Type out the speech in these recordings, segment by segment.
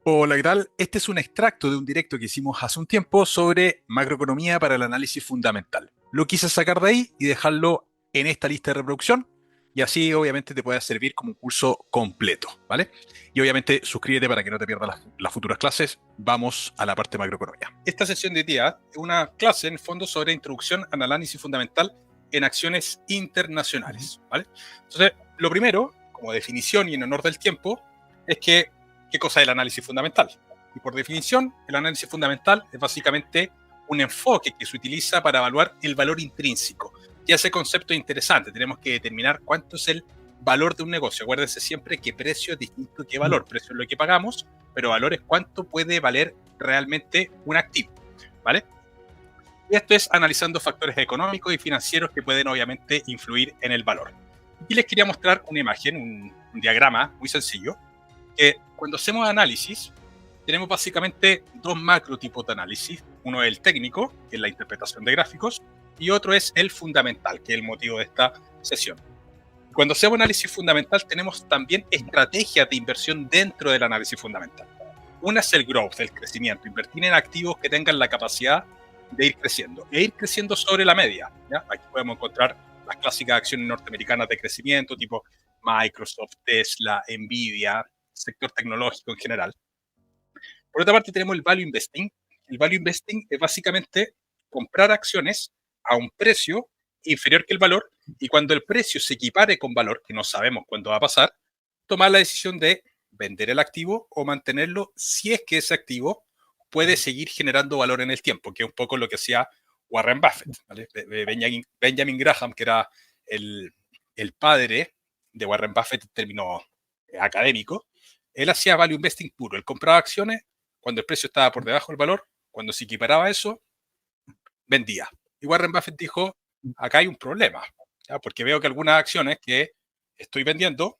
Hola, ¿qué tal? Este es un extracto de un directo que hicimos hace un tiempo sobre macroeconomía para el análisis fundamental. Lo quise sacar de ahí y dejarlo en esta lista de reproducción y así obviamente te pueda servir como un curso completo, ¿vale? Y obviamente suscríbete para que no te pierdas las futuras clases. Vamos a la parte de macroeconomía. Esta sesión de hoy día es una clase en el fondo sobre introducción al análisis fundamental en acciones internacionales, ¿vale? Entonces, lo primero, como definición y en honor del tiempo, es que ¿qué cosa es el análisis fundamental? Y por definición, el análisis fundamental es básicamente un enfoque que se utiliza para evaluar el valor intrínseco. Y ese concepto es interesante. Tenemos que determinar cuánto es el valor de un negocio. Acuérdense siempre que precio es distinto que valor. Precio es lo que pagamos, pero valor es cuánto puede valer realmente un activo, ¿vale? Y esto es analizando factores económicos y financieros que pueden obviamente influir en el valor. Y les quería mostrar una imagen, un diagrama muy sencillo, que cuando hacemos análisis, tenemos básicamente dos macro tipos de análisis. Uno es el técnico, que es la interpretación de gráficos, y otro es el fundamental, que es el motivo de esta sesión. Cuando hacemos análisis fundamental, tenemos también estrategias de inversión dentro del análisis fundamental. Una es el growth, el crecimiento, invertir en activos que tengan la capacidad de ir creciendo, e ir creciendo sobre la media, ¿ya? Aquí podemos encontrar las clásicas acciones norteamericanas de crecimiento, tipo Microsoft, Tesla, Nvidia, sector tecnológico en general. Por otra parte, tenemos el value investing. El value investing es básicamente comprar acciones a un precio inferior que el valor, y cuando el precio se equipare con valor, que no sabemos cuándo va a pasar, tomar la decisión de vender el activo o mantenerlo si es que ese activo puede seguir generando valor en el tiempo, que es un poco lo que hacía Warren Buffett, ¿vale? Benjamin Graham, que era el, el padre de Warren Buffett en términos académicos. Él hacía value investing puro. Él compraba acciones cuando el precio estaba por debajo del valor. Cuando se equiparaba eso, vendía. Y Warren Buffett dijo, acá hay un problema, ¿ya? Porque veo que algunas acciones que estoy vendiendo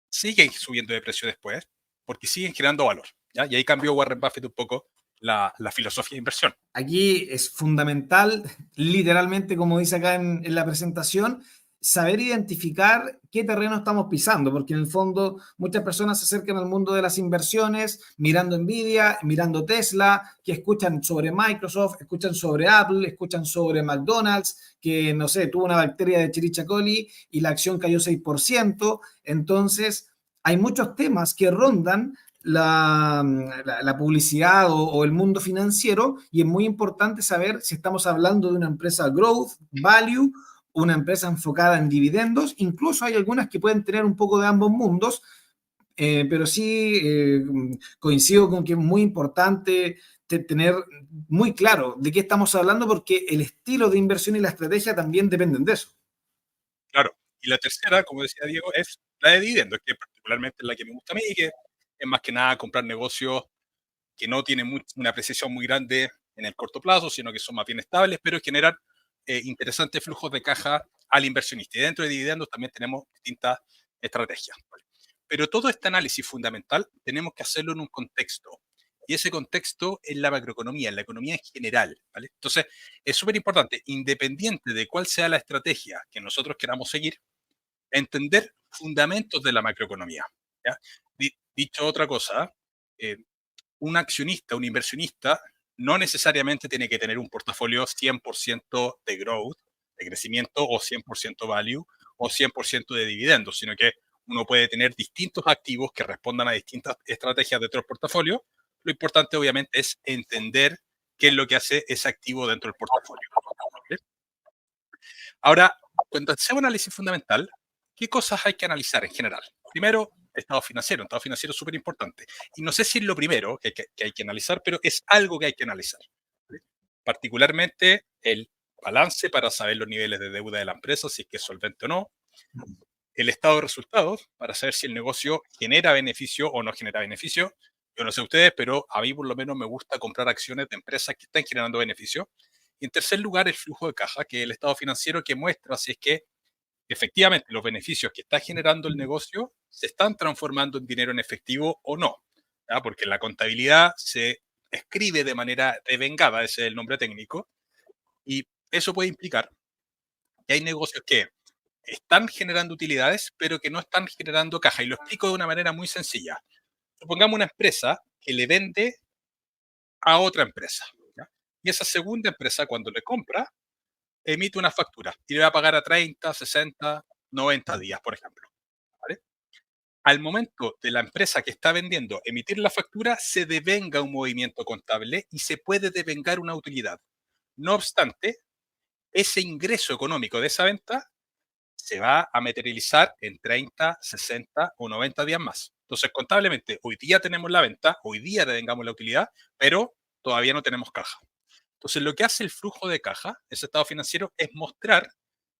siguen subiendo de precio después porque siguen generando valor, ¿ya? Y ahí cambió Warren Buffett un poco la filosofía de inversión. Aquí es fundamental, literalmente, como dice acá en la presentación, saber identificar qué terreno estamos pisando, porque en el fondo muchas personas se acercan al mundo de las inversiones mirando Nvidia, mirando Tesla, que escuchan sobre Microsoft, escuchan sobre Apple, escuchan sobre McDonald's, que no sé, tuvo una bacteria de Chiricha coli y la acción cayó 6%. Entonces, hay muchos temas que rondan la publicidad o el mundo financiero, y es muy importante saber si estamos hablando de una empresa growth, value, una empresa enfocada en dividendos. Incluso hay algunas que pueden tener un poco de ambos mundos, pero sí coincido con que es muy importante tener muy claro de qué estamos hablando, porque el estilo de inversión y la estrategia también dependen de eso. Claro. Y la tercera, como decía Diego, es la de dividendos, que particularmente es la que me gusta a mí, que es más que nada comprar negocios que no tienen una apreciación muy grande en el corto plazo, sino que son más bien estables, pero generan interesantes flujos de caja al inversionista. Y dentro de dividendos también tenemos distintas estrategias, ¿vale? Pero todo este análisis fundamental tenemos que hacerlo en un contexto. Y ese contexto es la macroeconomía, la economía en general, ¿vale? Entonces, es súper importante, independiente de cuál sea la estrategia que nosotros queramos seguir, entender fundamentos de la macroeconomía, ¿ya? Dicho otra cosa, eh, un accionista, un inversionista, no necesariamente tiene que tener un portafolio 100% de growth, de crecimiento, o 100% value, o 100% de dividendos, sino que uno puede tener distintos activos que respondan a distintas estrategias dentro del portafolio. Lo importante, obviamente, es entender qué es lo que hace ese activo dentro del portafolio, ¿vale? Ahora, cuando hacemos análisis fundamental, ¿qué cosas hay que analizar en general? Primero, estado financiero. Estado financiero es súper importante. Y no sé si es lo primero que hay que analizar, pero es algo que hay que analizar, ¿vale? Particularmente el balance para saber los niveles de deuda de la empresa, si es que es solvente o no. El estado de resultados para saber si el negocio genera beneficio o no genera beneficio. Yo no sé ustedes, pero a mí por lo menos me gusta comprar acciones de empresas que están generando beneficio. Y en tercer lugar, el flujo de caja, que es el estado financiero que muestra si es que efectivamente los beneficios que está generando el negocio se están transformando en dinero en efectivo o no, ¿ya? Porque la contabilidad se escribe de manera devengada, ese es el nombre técnico, y eso puede implicar que hay negocios que están generando utilidades, pero que no están generando caja. Y lo explico de una manera muy sencilla. Supongamos una empresa que le vende a otra empresa. ¿Ya? Y esa segunda empresa, cuando le compra, emite una factura y le va a pagar a 30, 60, 90 días, por ejemplo. ¿Vale? Al momento de la empresa que está vendiendo emitir la factura, se devenga un movimiento contable y se puede devengar una utilidad. No obstante, ese ingreso económico de esa venta se va a materializar en 30, 60 o 90 días más. Entonces, contablemente, hoy día tenemos la venta, hoy día devengamos la utilidad, pero todavía no tenemos caja. Entonces, lo que hace el flujo de caja, ese estado financiero, es mostrar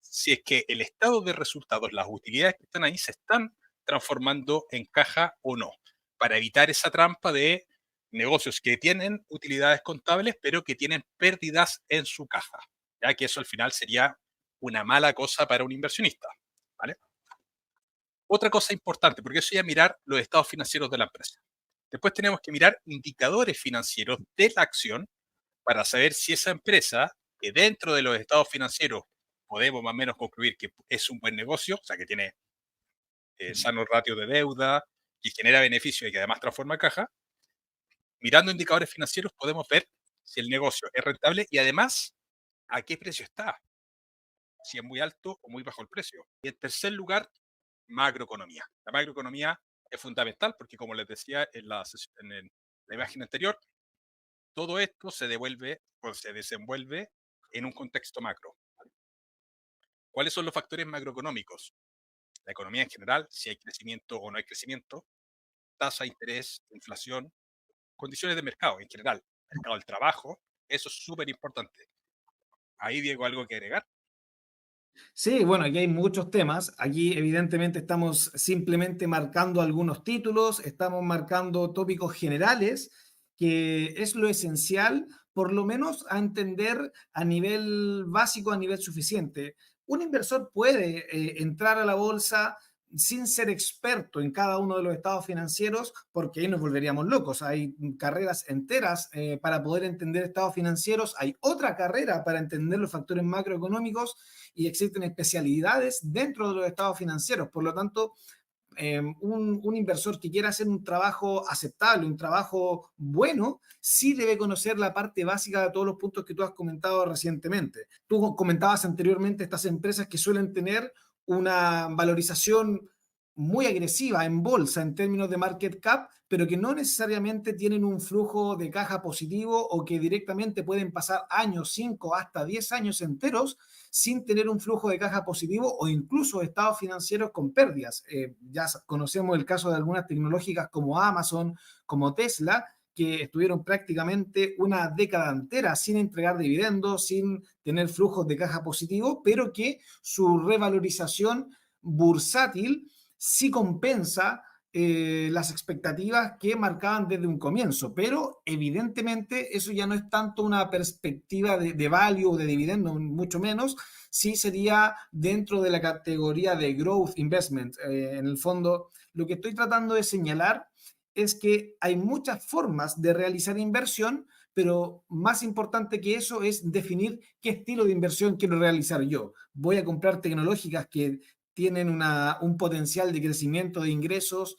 si es que el estado de resultados, las utilidades que están ahí, se están transformando en caja o no, para evitar esa trampa de negocios que tienen utilidades contables, pero que tienen pérdidas en su caja, ya que eso al final sería una mala cosa para un inversionista. ¿Vale? Otra cosa importante, porque eso ya mirar los estados financieros de la empresa. Después tenemos que mirar indicadores financieros de la acción para saber si esa empresa, que dentro de los estados financieros podemos más o menos concluir que es un buen negocio, o sea, que tiene sano ratio de deuda, que genera beneficio y que además transforma caja, mirando indicadores financieros podemos ver si el negocio es rentable y además a qué precio está, si es muy alto o muy bajo el precio. Y en tercer lugar, macroeconomía. La macroeconomía es fundamental porque, como les decía la imagen anterior, todo esto se devuelve o se desenvuelve en un contexto macro. ¿Cuáles son los factores macroeconómicos? La economía en general, si hay crecimiento o no hay crecimiento, tasa de interés, inflación, condiciones de mercado en general, mercado del trabajo, eso es súper importante. Ahí, Diego, algo que agregar. Sí, bueno, aquí hay muchos temas. Aquí evidentemente estamos simplemente marcando algunos títulos, estamos marcando tópicos generales, que es lo esencial, por lo menos a entender a nivel básico, a nivel suficiente. Un inversor puede entrar a la bolsa sin ser experto en cada uno de los estados financieros, porque ahí nos volveríamos locos. Hay carreras enteras para poder entender estados financieros, hay otra carrera para entender los factores macroeconómicos y existen especialidades dentro de los estados financieros. Por lo tanto, un inversor que quiera hacer un trabajo aceptable, un trabajo bueno, sí debe conocer la parte básica de todos los puntos que tú has comentado recientemente. Tú comentabas anteriormente estas empresas que suelen tener una valorización muy agresiva en bolsa en términos de market cap, pero que no necesariamente tienen un flujo de caja positivo o que directamente pueden pasar años, 5 hasta 10 años enteros sin tener un flujo de caja positivo o incluso estados financieros con pérdidas. Ya conocemos el caso de algunas tecnológicas como Amazon, como Tesla, que estuvieron prácticamente una década entera sin entregar dividendos, sin tener flujos de caja positivo, pero que su revalorización bursátil sí compensa las expectativas que marcaban desde un comienzo, pero evidentemente eso ya no es tanto una perspectiva de value o de dividendo, mucho menos, sí sería dentro de la categoría de growth investment. En el fondo, lo que estoy tratando de señalar es que hay muchas formas de realizar inversión, pero más importante que eso es definir qué estilo de inversión quiero realizar yo. Voy a comprar tecnológicas que tienen un potencial de crecimiento de ingresos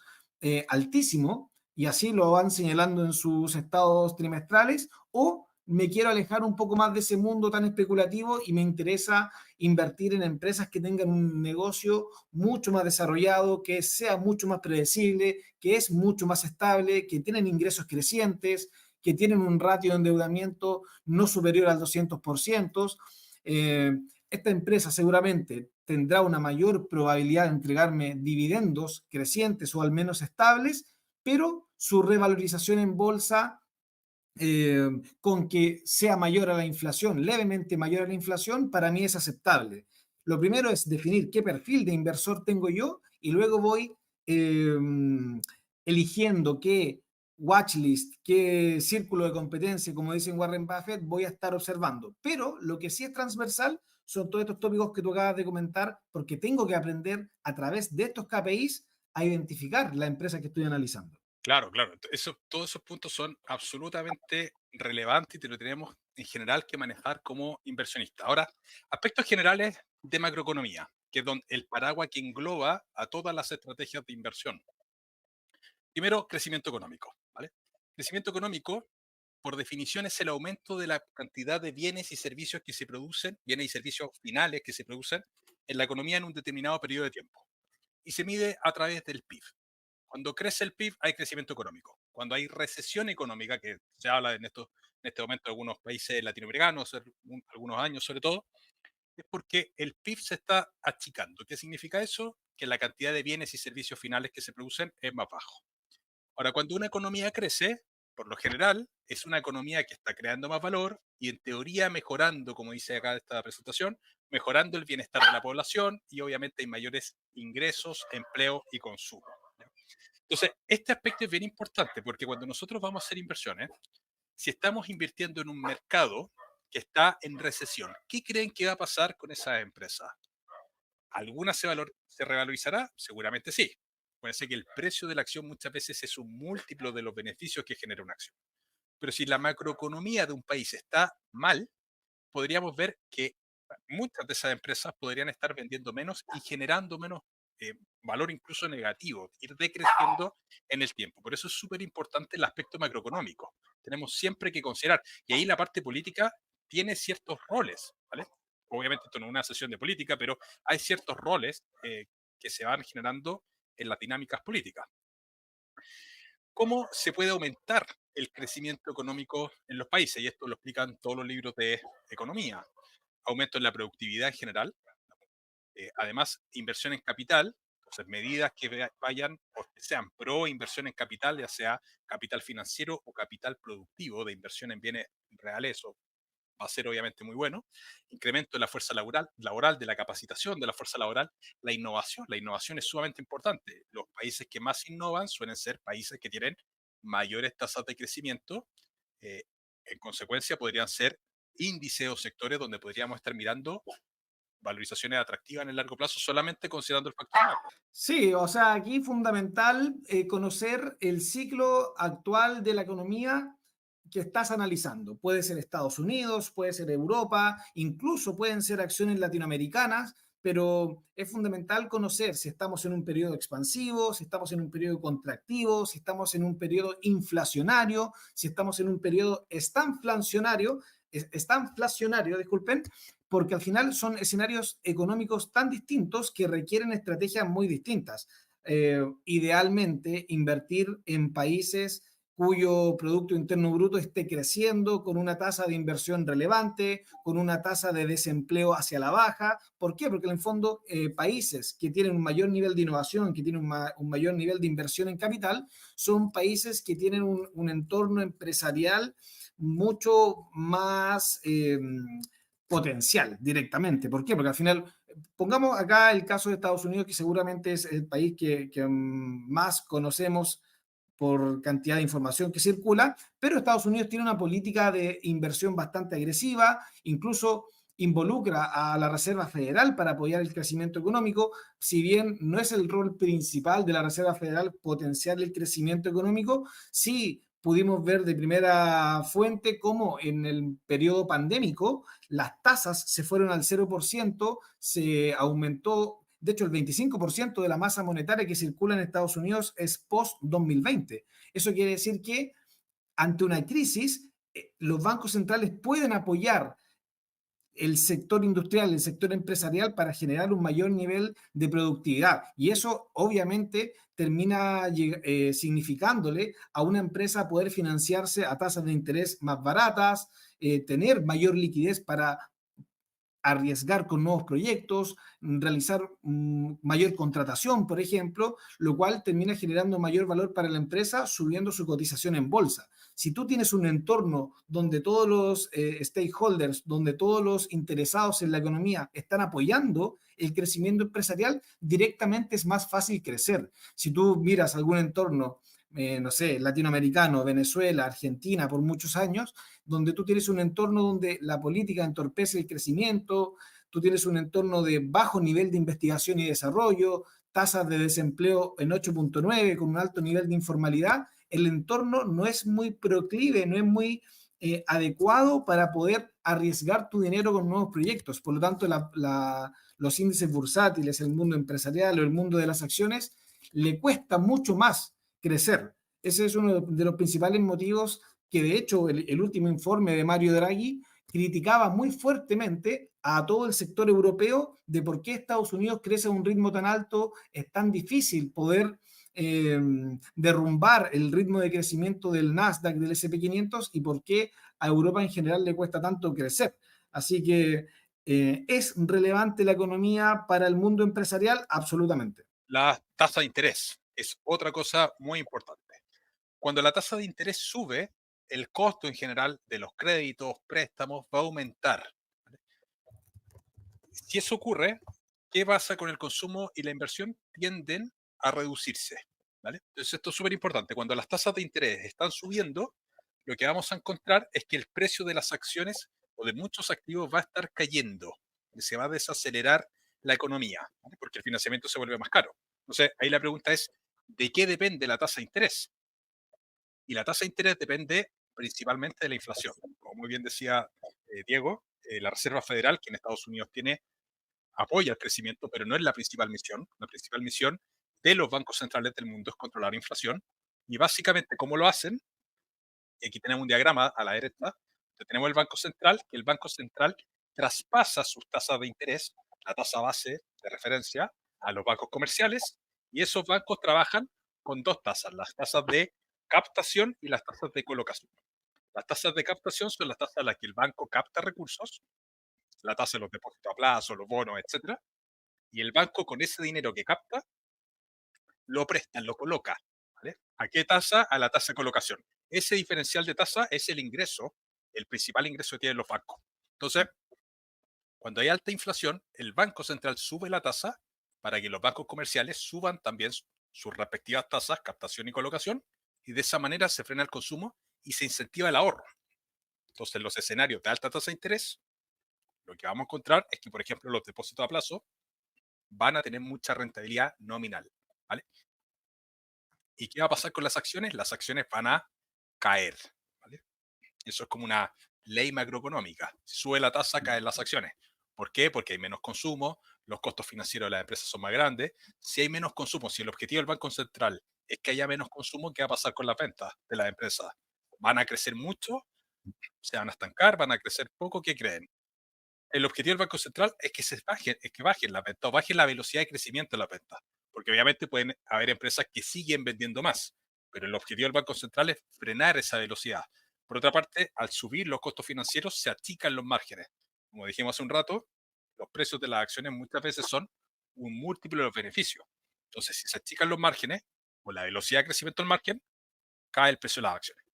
altísimo y así lo van señalando en sus estados trimestrales, o me quiero alejar un poco más de ese mundo tan especulativo y me interesa invertir en empresas que tengan un negocio mucho más desarrollado, que sea mucho más predecible, que es mucho más estable, que tienen ingresos crecientes, que tienen un ratio de endeudamiento no superior al 200%. Eh, esta empresa seguramente tendrá una mayor probabilidad de entregarme dividendos crecientes o al menos estables, pero su revalorización en bolsa con que sea mayor a la inflación, levemente mayor a la inflación, para mí es aceptable. Lo primero es definir qué perfil de inversor tengo yo y luego voy eh, eligiendo qué watchlist, qué círculo de competencia, como dicen Warren Buffett, voy a estar observando. Pero lo que sí es transversal son todos estos tópicos que tú acabas de comentar, porque tengo que aprender a través de estos KPIs a identificar la empresa que estoy analizando. Claro, claro. Todos esos puntos son absolutamente relevantes y te lo tenemos en general que manejar como inversionista. Ahora, aspectos generales de macroeconomía, que es el paraguas que engloba a todas las estrategias de inversión. Primero, crecimiento económico. ¿Vale? Crecimiento económico, por definición, es el aumento de la cantidad de bienes y servicios que se producen, bienes y servicios finales que se producen en la economía en un determinado periodo de tiempo. Y se mide a través del PIB. Cuando crece el PIB hay crecimiento económico. Cuando hay recesión económica, que se habla en este momento de algunos países latinoamericanos, algunos años sobre todo, es porque el PIB se está achicando. ¿Qué significa eso? Que la cantidad de bienes y servicios finales que se producen es más bajo. Ahora, cuando una economía crece, por lo general, es una economía que está creando más valor y en teoría mejorando, como dice acá esta presentación, mejorando el bienestar de la población y obviamente hay mayores ingresos, empleo y consumo. Entonces, este aspecto es bien importante porque cuando nosotros vamos a hacer inversiones, si estamos invirtiendo en un mercado que está en recesión, ¿qué creen que va a pasar con esa empresa? ¿Alguna se revalorizará? Seguramente sí. Puede ser que el precio de la acción muchas veces es un múltiplo de los beneficios que genera una acción. Pero si la macroeconomía de un país está mal, podríamos ver que muchas de esas empresas podrían estar vendiendo menos y generando menos valor incluso negativo, ir decreciendo en el tiempo. Por eso es súper importante el aspecto macroeconómico. Tenemos siempre que considerar, y ahí la parte política tiene ciertos roles, ¿vale? Obviamente esto no es una sesión de política, pero hay ciertos roles que se van generando en las dinámicas políticas. ¿Cómo se puede aumentar el crecimiento económico en los países? Y esto lo explican todos los libros de economía. Aumento en la productividad en general, además, inversión en capital, entonces medidas que vayan o que sean pro inversión en capital, ya sea capital financiero o capital productivo de inversión en bienes reales, eso va a ser obviamente muy bueno. Incremento de la fuerza laboral, de la capacitación de la fuerza laboral, la innovación es sumamente importante. Los países que más innovan suelen ser países que tienen mayores tasas de crecimiento. eh, en consecuencia, podrían ser índices o sectores donde podríamos estar mirando valorizaciones atractivas en el largo plazo solamente considerando el factor macro. Sí, o sea, aquí fundamental conocer el ciclo actual de la economía que estás analizando. Puede ser Estados Unidos, puede ser Europa, incluso pueden ser acciones latinoamericanas, pero es fundamental conocer si estamos en un periodo expansivo, si estamos en un periodo contractivo, si estamos en un periodo inflacionario, si estamos en un periodo estanflacionario, disculpen, porque al final son escenarios económicos tan distintos que requieren estrategias muy distintas. Idealmente, invertir en países cuyo Producto Interno Bruto esté creciendo con una tasa de inversión relevante, con una tasa de desempleo hacia la baja. ¿Por qué? Porque en el fondo países que tienen un mayor nivel de innovación, que tienen un mayor nivel de inversión en capital, son países que tienen un entorno empresarial mucho más potencial directamente. ¿Por qué? Porque al final, pongamos acá el caso de Estados Unidos, que seguramente es el país que más conocemos por cantidad de información que circula, pero Estados Unidos tiene una política de inversión bastante agresiva, incluso involucra a la Reserva Federal para apoyar el crecimiento económico, si bien no es el rol principal de la Reserva Federal potenciar el crecimiento económico, sí pudimos ver de primera fuente cómo en el periodo pandémico las tasas se fueron al 0%, se aumentó. De hecho, el 25% de la masa monetaria que circula en Estados Unidos es post-2020. Eso quiere decir que ante una crisis, los bancos centrales pueden apoyar el sector industrial, el sector empresarial para generar un mayor nivel de productividad. Y eso obviamente termina significándole a una empresa poder financiarse a tasas de interés más baratas, tener mayor liquidez para arriesgar con nuevos proyectos, realizar mayor contratación, por ejemplo, lo cual termina generando mayor valor para la empresa, subiendo su cotización en bolsa. Si tú tienes un entorno donde todos los stakeholders, donde todos los interesados en la economía están apoyando el crecimiento empresarial, directamente es más fácil crecer. Si tú miras algún entorno no sé, latinoamericano, Venezuela, Argentina, por muchos años, donde tú tienes un entorno donde la política entorpece el crecimiento, tú tienes un entorno de bajo nivel de investigación y desarrollo, tasas de desempleo en 8.9 con un alto nivel de informalidad, el entorno no es muy proclive, no es muy adecuado para poder arriesgar tu dinero con nuevos proyectos. Por lo tanto, los índices bursátiles, el mundo empresarial o el mundo de las acciones, le cuesta mucho más crecer. Ese es uno de los principales motivos que, de hecho, el último informe de Mario Draghi criticaba muy fuertemente a todo el sector europeo de por qué Estados Unidos crece a un ritmo tan alto, es tan difícil poder eh, derrumbar el ritmo de crecimiento del Nasdaq, del S&P 500, y por qué a Europa en general le cuesta tanto crecer. Así que ¿es relevante la economía para el mundo empresarial? Absolutamente. La tasa de interés es otra cosa muy importante. Cuando la tasa de interés sube, el costo en general de los créditos, préstamos, va a aumentar. Si eso ocurre, ¿qué pasa con el consumo y la inversión? Tienden a reducirse. ¿Vale? Entonces esto es súper importante. Cuando las tasas de interés están subiendo, lo que vamos a encontrar es que el precio de las acciones o de muchos activos va a estar cayendo. Y se va a desacelerar la economía, ¿vale? Porque el financiamiento se vuelve más caro. Entonces ahí la pregunta es, ¿de qué depende la tasa de interés? Y la tasa de interés depende principalmente de la inflación. Como muy bien decía Diego, la Reserva Federal, que en Estados Unidos tiene, apoya el crecimiento, pero no es la principal misión. La principal misión de los bancos centrales del mundo es controlar la inflación. Y básicamente, ¿cómo lo hacen? Y aquí tenemos un diagrama a la derecha, donde tenemos el Banco Central, que el Banco Central traspasa sus tasas de interés, la tasa base de referencia, a los bancos comerciales, y esos bancos trabajan con dos tasas, las tasas de captación y las tasas de colocación. Las tasas de captación son las tasas a las que el banco capta recursos, la tasa de los depósitos a plazo, los bonos, etcétera, y el banco con ese dinero que capta lo presta, lo coloca. ¿Vale? ¿A qué tasa? A la tasa de colocación. Ese diferencial de tasa es el ingreso, el principal ingreso que tienen los bancos. Entonces, cuando hay alta inflación, el Banco Central sube la tasa para que los bancos comerciales suban también sus respectivas tasas, captación y colocación, y de esa manera se frena el consumo y se incentiva el ahorro. Entonces, en los escenarios de alta tasa de interés, lo que vamos a encontrar es que, por ejemplo, los depósitos a plazo van a tener mucha rentabilidad nominal. ¿Vale? ¿Y qué va a pasar con las acciones? Las acciones van a caer. ¿Vale? Eso es como una ley macroeconómica. Si sube la tasa, caen las acciones. ¿Por qué? Porque hay menos consumo, los costos financieros de las empresas son más grandes. Si hay menos consumo, si el objetivo del Banco Central es que haya menos consumo, ¿qué va a pasar con las ventas de las empresas? ¿Van a crecer mucho? ¿Se van a estancar? ¿Van a crecer poco? ¿Qué creen? El objetivo del Banco Central es que bajen las ventas o bajen la velocidad de crecimiento de las ventas. Porque obviamente pueden haber empresas que siguen vendiendo más, pero el objetivo del Banco Central es frenar esa velocidad. Por otra parte, al subir los costos financieros, se achican los márgenes. Como dijimos hace un rato, los precios de las acciones muchas veces son un múltiplo de los beneficios. Entonces, si se achican los márgenes o la velocidad de crecimiento del margen, cae el precio de las acciones.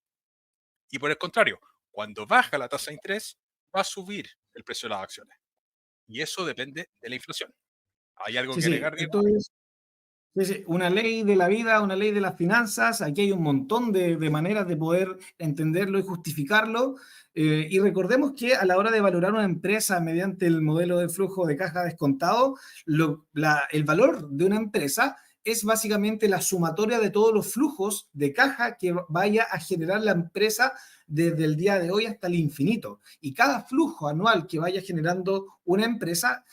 Y por el contrario, cuando baja la tasa de interés, va a subir el precio de las acciones. Y eso depende de la inflación. ¿Hay algo Sí, que sí, agregar, Diego? esto es sí, sí, una ley de la vida, una ley de las finanzas. Aquí hay un montón de maneras de poder entenderlo y justificarlo. Y recordemos que a la hora de valorar una empresa mediante el modelo de flujo de caja descontado, el valor de una empresa es básicamente la sumatoria de todos los flujos de caja que vaya a generar la empresa desde el día de hoy hasta el infinito. Y cada flujo anual que vaya generando una empresa,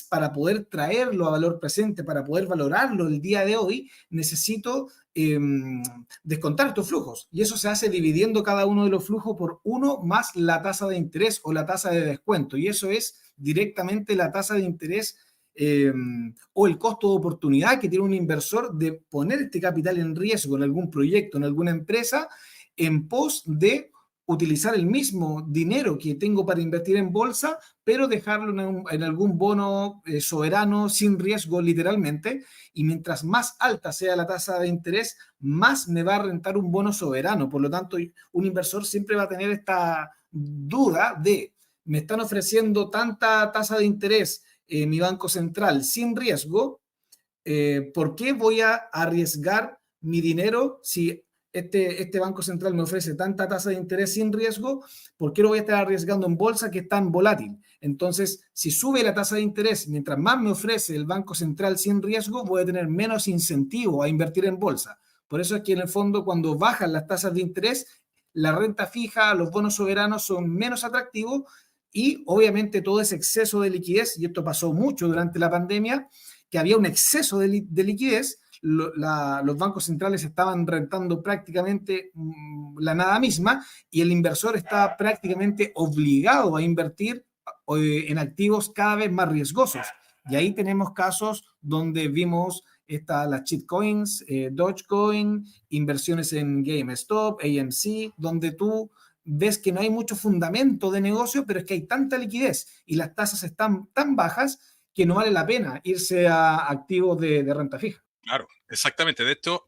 para poder traerlo a valor presente, para poder valorarlo el día de hoy, necesito descontar estos flujos. Y eso se hace dividiendo cada uno de los flujos por uno más la tasa de interés o la tasa de descuento. Y eso es directamente la tasa de interés o el costo de oportunidad que tiene un inversor de poner este capital en riesgo en algún proyecto, en alguna empresa, en pos de utilizar el mismo dinero que tengo para invertir en bolsa, pero dejarlo en algún bono soberano sin riesgo literalmente, y mientras más alta sea la tasa de interés, más me va a rentar un bono soberano. Por lo tanto, un inversor siempre va a tener esta duda de, me están ofreciendo tanta tasa de interés mi banco central sin riesgo, ¿por qué voy a arriesgar mi dinero si este Banco Central me ofrece tanta tasa de interés sin riesgo? ¿Por qué lo voy a estar arriesgando en bolsa que es tan volátil? Entonces, si sube la tasa de interés, mientras más me ofrece el Banco Central sin riesgo, voy a tener menos incentivo a invertir en bolsa. Por eso es que en el fondo, cuando bajan las tasas de interés, la renta fija, los bonos soberanos son menos atractivos, y obviamente todo ese exceso de liquidez, y esto pasó mucho durante la pandemia, que había un exceso de liquidez, los bancos centrales estaban rentando prácticamente la nada misma y el inversor está prácticamente obligado a invertir en activos cada vez más riesgosos. Y ahí tenemos casos donde vimos las shitcoins, Dogecoin, inversiones en GameStop, AMC, donde tú ves que no hay mucho fundamento de negocio, pero es que hay tanta liquidez y las tasas están tan bajas que no vale la pena irse a activos de renta fija. Claro, exactamente. De hecho,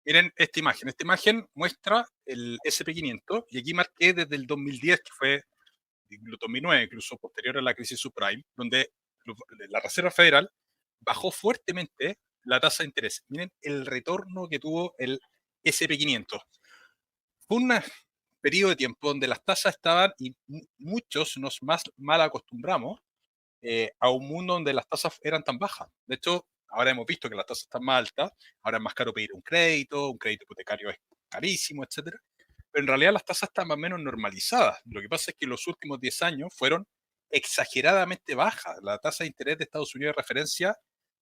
miren esta imagen. Esta imagen muestra el SP500 y aquí marqué desde el 2010, que fue el 2009, incluso posterior a la crisis subprime, donde la Reserva Federal bajó fuertemente la tasa de interés. Miren el retorno que tuvo el SP500. Fue un periodo de tiempo donde las tasas estaban, y muchos nos más mal acostumbramos a un mundo donde las tasas eran tan bajas. De hecho, ahora hemos visto que las tasas están más altas, ahora es más caro pedir un crédito hipotecario es carísimo, etcétera. Pero en realidad las tasas están más o menos normalizadas. Lo que pasa es que los últimos 10 años fueron exageradamente bajas. La tasa de interés de Estados Unidos de referencia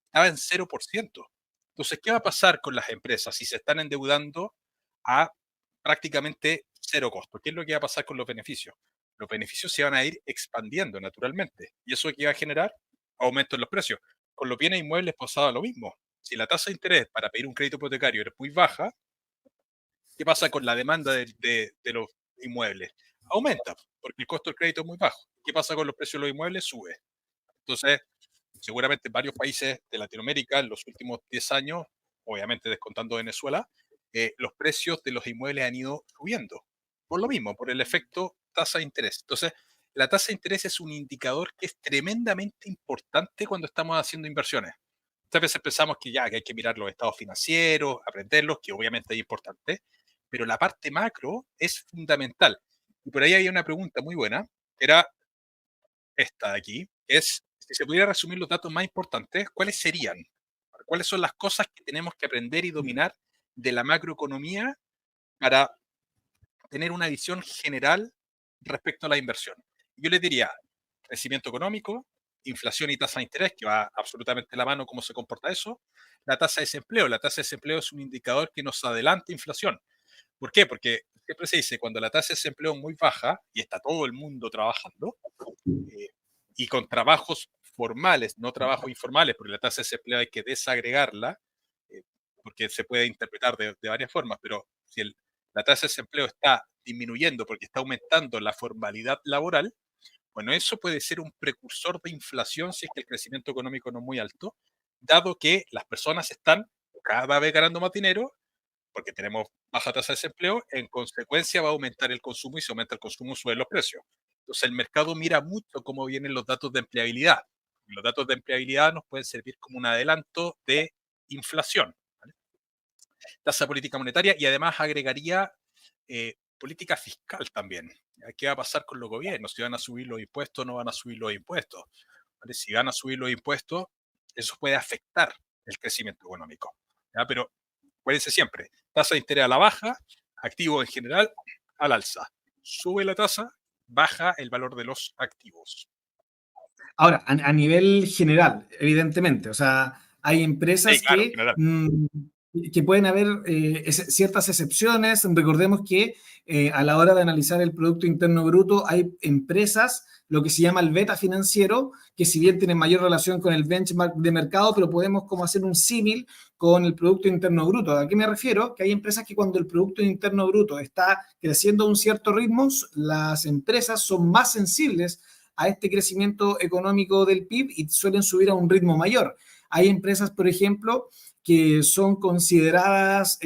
estaba en 0%. Entonces, ¿qué va a pasar con las empresas si se están endeudando a prácticamente cero costo? ¿Qué es lo que va a pasar con los beneficios? Los beneficios se van a ir expandiendo naturalmente. ¿Y eso qué va a generar? Aumento en los precios. Con los bienes inmuebles pasaba lo mismo. Si la tasa de interés para pedir un crédito hipotecario es muy baja, ¿qué pasa con la demanda de los inmuebles? Aumenta, porque el costo del crédito es muy bajo. ¿Qué pasa con los precios de los inmuebles? Sube. Entonces, seguramente en varios países de Latinoamérica en los últimos 10 años, obviamente descontando Venezuela, los precios de los inmuebles han ido subiendo. Por lo mismo, por el efecto tasa de interés. Entonces, la tasa de interés es un indicador que es tremendamente importante cuando estamos haciendo inversiones. Muchas veces pensamos que ya que hay que mirar los estados financieros, aprenderlos, que obviamente es importante, pero la parte macro es fundamental. Y por ahí hay una pregunta muy buena, que era esta de aquí, que es, si se pudiera resumir los datos más importantes, ¿cuáles serían? ¿Cuáles son las cosas que tenemos que aprender y dominar de la macroeconomía para tener una visión general respecto a la inversión? Yo les diría, crecimiento económico, inflación y tasa de interés, que va absolutamente de la mano cómo se comporta eso, la tasa de desempleo. La tasa de desempleo es un indicador que nos adelanta inflación. ¿Por qué? Porque siempre se dice, cuando la tasa de desempleo es muy baja y está todo el mundo trabajando, eh, y con trabajos formales, no trabajos informales, porque la tasa de desempleo hay que desagregarla, eh, porque se puede interpretar de varias formas, pero si la tasa de desempleo está disminuyendo porque está aumentando la formalidad laboral, bueno, eso puede ser un precursor de inflación si es que el crecimiento económico no es muy alto, dado que las personas están cada vez ganando más dinero, porque tenemos baja tasa de desempleo, en consecuencia va a aumentar el consumo y si aumenta el consumo suben los precios. Entonces el mercado mira mucho cómo vienen los datos de empleabilidad. Los datos de empleabilidad nos pueden servir como un adelanto de inflación, ¿vale? Tasa política monetaria y además agregaría política fiscal también. ¿Qué va a pasar con los gobiernos? Si van a subir los impuestos o no van a subir los impuestos. ¿Vale? Si van a subir los impuestos, eso puede afectar el crecimiento económico. ¿Ya? Pero acuérdense siempre, tasa de interés a la baja, activos en general al alza. Sube la tasa, baja el valor de los activos. Ahora, a nivel general, evidentemente, o sea, hay Sí, empresas claro, en general. que pueden haber ciertas excepciones. Recordemos que a la hora de analizar el Producto Interno Bruto hay empresas, lo que se llama el beta financiero, que si bien tienen mayor relación con el benchmark de mercado, pero podemos como hacer un símil con el Producto Interno Bruto. ¿A qué me refiero? Que hay empresas que cuando el Producto Interno Bruto está creciendo a un cierto ritmo, las empresas son más sensibles a este crecimiento económico del PIB y suelen subir a un ritmo mayor. Hay empresas, por ejemplo, que son consideradas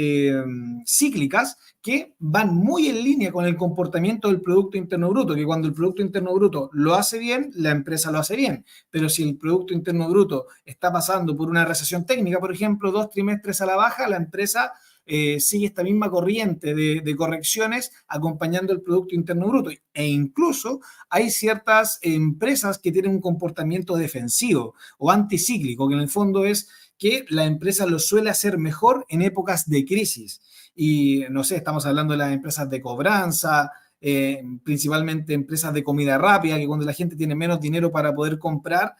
cíclicas, que van muy en línea con el comportamiento del Producto Interno Bruto, que cuando el Producto Interno Bruto lo hace bien, la empresa lo hace bien, pero si el Producto Interno Bruto está pasando por una recesión técnica, por ejemplo, 2 trimestres a la baja, la empresa sigue esta misma corriente de correcciones acompañando el Producto Interno Bruto. E incluso hay ciertas empresas que tienen un comportamiento defensivo o anticíclico, que en el fondo es que la empresa lo suele hacer mejor en épocas de crisis. Y no sé, estamos hablando de las empresas de cobranza, principalmente empresas de comida rápida, que cuando la gente tiene menos dinero para poder comprar,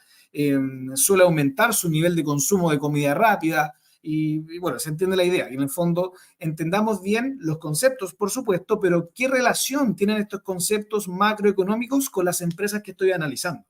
suele aumentar su nivel de consumo de comida rápida. y bueno, se entiende la idea. Y en el fondo entendamos bien los conceptos, por supuesto, pero ¿qué relación tienen estos conceptos macroeconómicos con las empresas que estoy analizando?